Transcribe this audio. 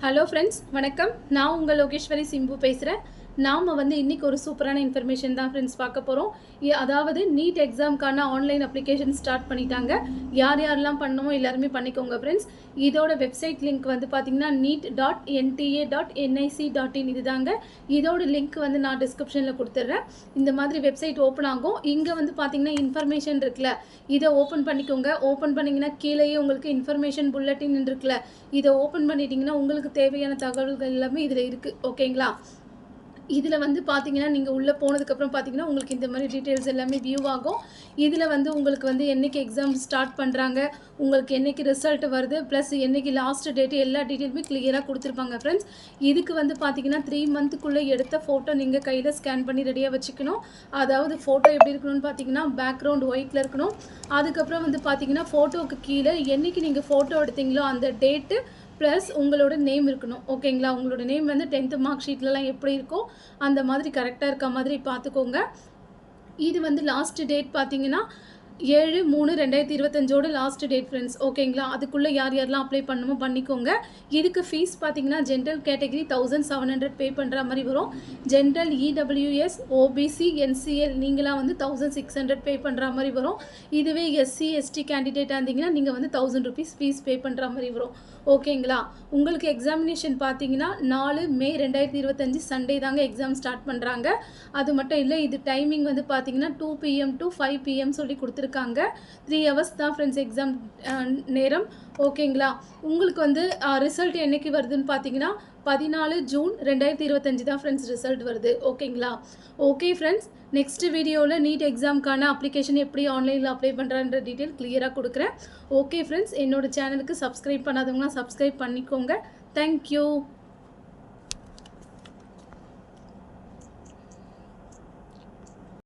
Hello friends, வணக்கம். நான் உங்கள் லோகேஸ்வரி சிம்பு பேசுகிறேன். நாம் இன்றைக்கி ஒரு சூப்பரான இன்ஃபர்மேஷன் தான் ஃப்ரெண்ட்ஸ் பார்க்க போகிறோம். அதாவது நீட் எக்ஸாமுக்கான ஆன்லைன் அப்ளிகேஷன் ஸ்டார்ட் பண்ணிட்டாங்க. யார் யாரெல்லாம் பண்ணணுமோ எல்லாருமே பண்ணிக்கோங்க ஃப்ரெண்ட்ஸ். இதோட வெப்சைட் லிங்க் பார்த்தீங்கன்னா neet.nta.nic.in இதுதாங்க. இதோட லிங்க் நான் டிஸ்கிரிப்ஷனில் கொடுத்துட்றேன். இந்த மாதிரி வெப்சைட் ஓப்பன் ஆகும். இங்கே பார்த்தீங்கன்னா இன்ஃபர்மேஷன் இருக்குல்ல, இதை ஓப்பன் பண்ணிக்கோங்க. ஓப்பன் பண்ணிங்கன்னா கீழேயே உங்களுக்கு இன்ஃபர்மேஷன் புல்லட்டின் இருக்குல்ல, இதை ஓப்பன் பண்ணிட்டீங்கன்னா உங்களுக்கு தேவையான தகவல்கள் எல்லாமே இதில் இருக்குது. ஓகேங்களா? இதில் பார்த்தீங்கன்னா நீங்கள் உள்ளே போனதுக்கப்புறம் பார்த்தீங்கன்னா உங்களுக்கு இந்த மாதிரி டீட்டெயில்ஸ் எல்லாமே வியூ ஆகும். இதில் உங்களுக்கு என்றைக்கு எக்ஸாம் ஸ்டார்ட் பண்ணுறாங்க, உங்களுக்கு என்றைக்கு ரிசல்ட் வருது, ப்ளஸ் என்றைக்கு லாஸ்ட் டேட்டு, எல்லா டீட்டெயிலுமே கிளியராக கொடுத்துருப்பாங்க ஃப்ரெண்ட்ஸ். இதுக்கு பார்த்தீங்கன்னா 3 மந்த்துக்குள்ளே எடுத்த ஃபோட்டோ நீங்கள் கையில் ஸ்கேன் பண்ணி ரெடியாக வச்சுக்கணும். அதாவது ஃபோட்டோ எப்படி இருக்கணும்னு பார்த்தீங்கன்னா பேக்ரவுண்ட் ஒயிட்டில் இருக்கணும். அதுக்கப்புறம் பார்த்தீங்கன்னா ஃபோட்டோவுக்கு கீழே என்றைக்கு நீங்கள் ஃபோட்டோ எடுத்தீங்களோ அந்த டேட்டு ப்ளஸ் உங்களோட நேம் இருக்கணும். ஓகேங்களா? உங்களோட நேம் 10th மார்க் ஷீட்லலாம் எப்படி இருக்கோ அந்த மாதிரி கரெக்டாக இருக்க மாதிரி பார்த்துக்கோங்க. இது லாஸ்ட் டேட் பார்த்தீங்கன்னா 7/3/2025 லாஸ்ட் டேட் ஃப்ரெண்ட்ஸ். ஓகேங்களா? அதுக்குள்ளே யார் யாரெல்லாம் அப்ளை பண்ணணுமோ பண்ணிக்கோங்க. இதுக்கு ஃபீஸ் பார்த்தீங்கன்னா ஜென்ரல் கேட்டகரி 1700 பே பண்ணுற மாதிரி வரும். ஜென்ரல் இடபிள்யூஎஸ் ஓபிசி என்சிஎல் நீங்களாம் 1600 பே பண்ணுற மாதிரி வரும். இதுவே எஸ்சி எஸ்டி கேண்டிடேட்டாக இருந்தீங்கன்னா நீங்கள் 1000 ருபீஸ் ஃபீஸ் பே பண்ணுற மாதிரி வரும். ஓகேங்களா? உங்களுக்கு எக்ஸாமினேஷன் பார்த்தீங்கன்னா 4 மே 2025 சண்டே தாங்க எக்ஸாம் ஸ்டார்ட் பண்ணுறாங்க. அது மட்டும் இல்லை, இது டைமிங் பார்த்தீங்கன்னா 2 PM to 5 PM சொல்லி கொடுத்துருக்காங்க. 3 ஹவர்ஸ் தான் ஃப்ரெண்ட்ஸ் எக்ஸாம் நேரம். ஓகேங்களா? உங்களுக்கு ரிசல்ட் என்னைக்கு வருதுன்னு பார்த்தீங்கன்னா 14 ஜூன் 2025 தான் ஃப்ரெண்ட்ஸ் ரிசல்ட் வருது. ஓகேங்களா? ஓகே ஃப்ரெண்ட்ஸ், நெக்ஸ்ட் வீடியோவில் நீட் எக்ஸாமுக்கான அப்ளிகேஷன் எப்படி ஆன்லைனில் அப்ளை பண்ணுறான்ற டீட்டெயில் கிளியராக கொடுக்குறேன். ஓகே ஃப்ரெண்ட்ஸ், என்னோட சேனலுக்கு சப்ஸ்கிரைப் பண்ணாதவங்களாம் சப்ஸ்கிரைப் பண்ணிக்கோங்க. தேங்க்யூ.